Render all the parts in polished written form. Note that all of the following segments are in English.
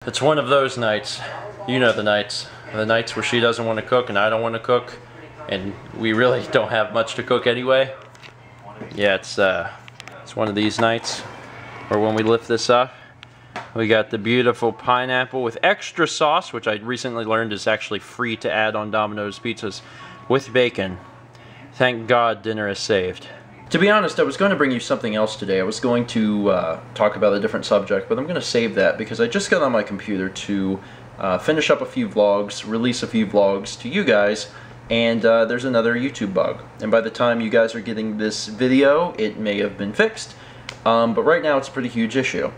It's one of those nights, you know the nights where she doesn't want to cook and I don't want to cook, and we really don't have much to cook anyway. Yeah, it's one of these nights where when we lift this up, we got the beautiful pineapple with extra sauce, which I recently learned is actually free to add on Domino's pizzas, with bacon. Thank God dinner is saved. To be honest, I was going to bring you something else today. I was going to talk about a different subject, but I'm going to save that because I just got on my computer to finish up a few vlogs, release a few vlogs to you guys, and there's another YouTube bug. And by the time you guys are getting this video, it may have been fixed, but right now it's a pretty huge issue.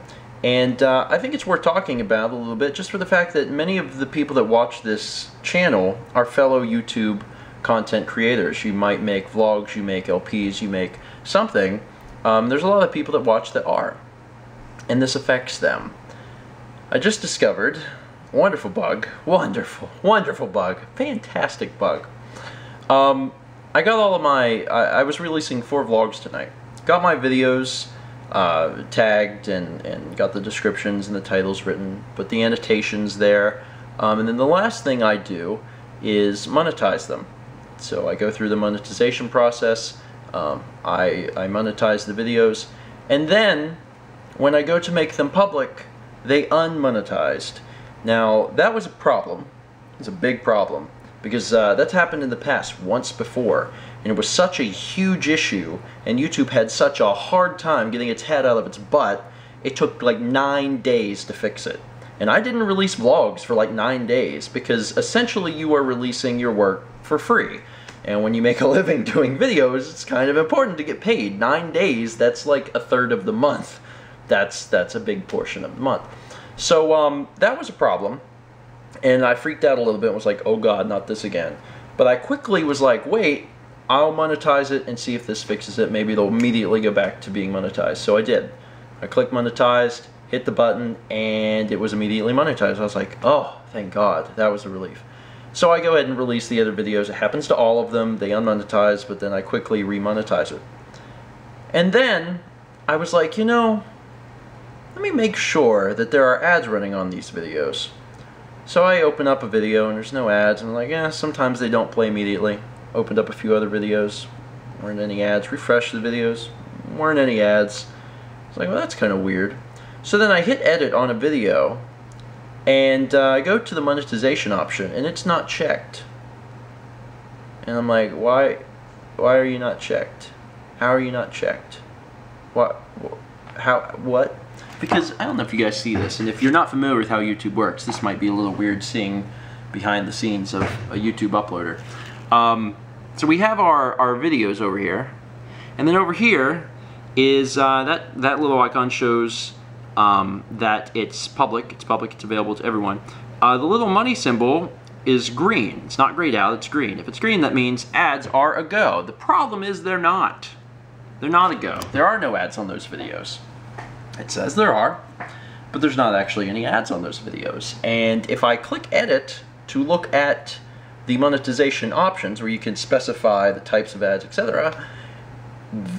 And I think it's worth talking about a little bit, just for the fact that many of the people that watch this channel are fellow YouTube content creators. You might make vlogs, you make LPs, you make something. There's a lot of people that watch that are, and this affects them. I just discovered a wonderful bug, wonderful bug, fantastic bug. I got all of my, I was releasing 4 vlogs tonight. Got my videos tagged and got the descriptions and the titles written, put the annotations there, and then the last thing I do is monetize them. So I go through the monetization process, I monetize the videos, and then when I go to make them public, they unmonetized. Now that was a problem. It's a big problem, because that's happened in the past once before, and it was such a huge issue, and YouTube had such a hard time getting its head out of its butt, it took like 9 days to fix it. And I didn't release vlogs for like 9 days, because essentially you are releasing your work for free. And when you make a living doing videos, it's kind of important to get paid. 9 days, that's like a third of the month. That's a big portion of the month. So that was a problem, and I freaked out a little bit and was like, oh God, not this again. But I quickly was like, wait, I'll monetize it and see if this fixes it. Maybe it'll immediately go back to being monetized. So I did. I clicked monetized, hit the button, and it was immediately monetized. I was like, oh, thank God. That was a relief. So I go ahead and release the other videos. It happens to all of them. They unmonetize, but then I quickly remonetize it. And then I was like, you know, let me make sure that there are ads running on these videos. So I open up a video and there's no ads, and I'm like, yeah, sometimes they don't play immediately. Opened up a few other videos, weren't any ads. Refreshed the videos, weren't any ads. I was like, well, that's kind of weird. So then I hit edit on a video, and I go to the monetization option, and it's not checked. And I'm like, why are you not checked? How are you not checked? What? Because I don't know if you guys see this, and if you're not familiar with how YouTube works, this might be a little weird seeing behind the scenes of a YouTube uploader. So we have our videos over here, and then over here is that little icon shows that it's public, it's available to everyone. The little money symbol is green. It's not grayed out, it's green. If it's green, that means ads are a go. The problem is they're not. They're not a go. There are no ads on those videos. It says there are, but there's not actually any ads on those videos. And if I click edit to look at the monetization options, where you can specify the types of ads, etc.,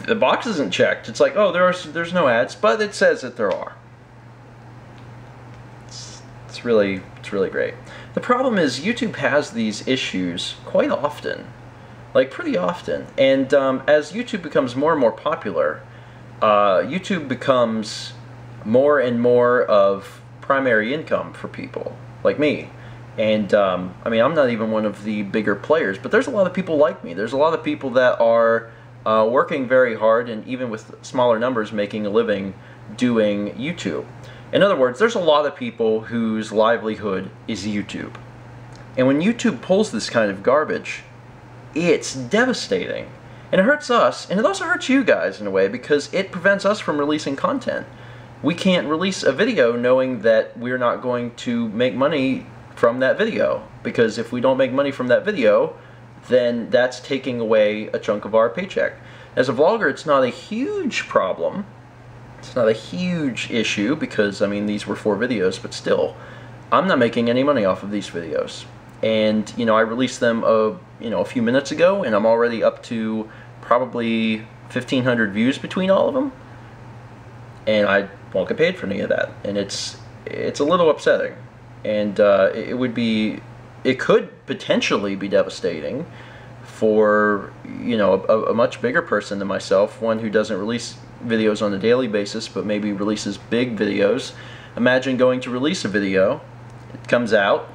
the box isn't checked. It's like, oh, there's no ads, but it says that there are. It's really great. The problem is YouTube has these issues quite often, like pretty often. And as YouTube becomes more and more popular, YouTube becomes more and more of primary income for people like me. And I mean, I'm not even one of the bigger players, but there's a lot of people like me. There's a lot of people that are working very hard, and even with smaller numbers, making a living doing YouTube. In other words, there's a lot of people whose livelihood is YouTube. And when YouTube pulls this kind of garbage, it's devastating. And it hurts us, and it also hurts you guys in a way, because it prevents us from releasing content. We can't release a video knowing that we're not going to make money from that video, because if we don't make money from that video, then that's taking away a chunk of our paycheck. As a vlogger, it's not a huge problem. It's not a huge issue, because, I mean, these were 4 videos, but still, I'm not making any money off of these videos. And, you know, I released them, you know, a few minutes ago, and I'm already up to probably 1,500 views between all of them. And I won't get paid for any of that. And it's it's a little upsetting, and it could potentially be devastating for, you know, a much bigger person than myself, one who doesn't release videos on a daily basis but maybe releases big videos. Imagine going to release a video, it comes out,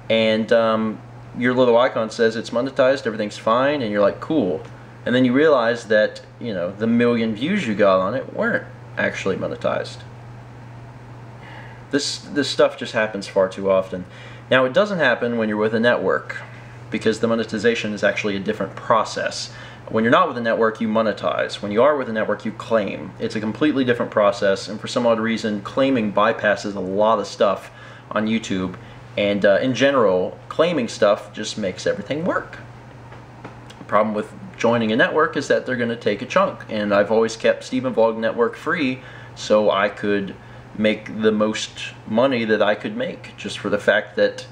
and your little icon says it's monetized, everything's fine, and you're like, cool. And then you realize that, you know, the million views you got on it weren't actually monetized. This stuff just happens far too often. Now, it doesn't happen when you're with a network, because the monetization is actually a different process. When you're not with a network, you monetize. When you are with a network, you claim. It's a completely different process, and for some odd reason, claiming bypasses a lot of stuff on YouTube, and in general, claiming stuff just makes everything work. The problem with joining a network is that they're going to take a chunk, and I've always kept Stephen Vlog Network free so I could make the most money that I could make, just for the fact that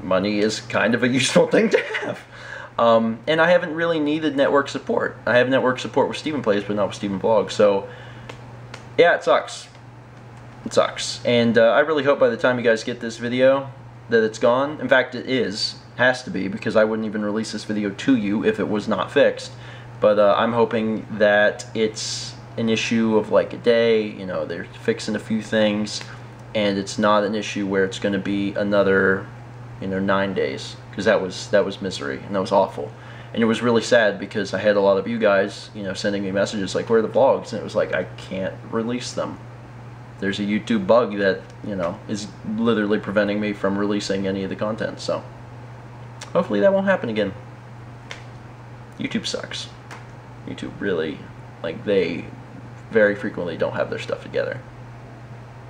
money is kind of a useful thing to have. And I haven't really needed network support. I have network support with Stephen Plays, but not with Stephen Vlog. So, yeah, it sucks. It sucks. And I really hope by the time you guys get this video that it's gone. In fact, it is. Has to be, because I wouldn't even release this video to you if it was not fixed. But I'm hoping that it's an issue of like a day, you know, they're fixing a few things, and it's not an issue where it's going to be another, you know, 9 days, because that was misery, and that was awful. And it was really sad, because I had a lot of you guys, you know, sending me messages like, where are the vlogs? And it was like, I can't release them. There's a YouTube bug that, you know, is literally preventing me from releasing any of the content. So hopefully that won't happen again. YouTube sucks. YouTube really, like, they very frequently don't have their stuff together.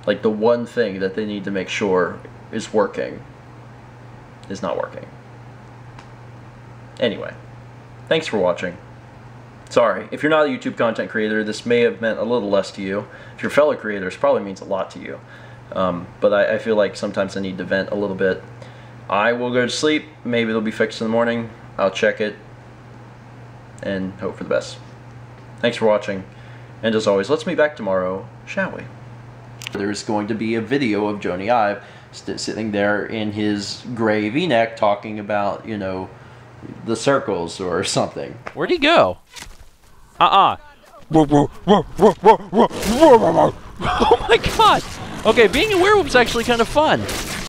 Like, the one thing that they need to make sure is working is not working. Anyway, thanks for watching. Sorry, if you're not a YouTube content creator, this may have meant a little less to you. If you're a fellow creator, this probably means a lot to you. But I feel like sometimes I need to vent a little bit. I will go to sleep. Maybe it'll be fixed in the morning. I'll check it and hope for the best. Thanks for watching. And as always, let's meet back tomorrow, shall we? There's going to be a video of Joni Ive sitting there in his gray V-neck talking about, you know, the circles or something. Where'd he go? Oh my god! Okay, being a werewolf's actually kind of fun.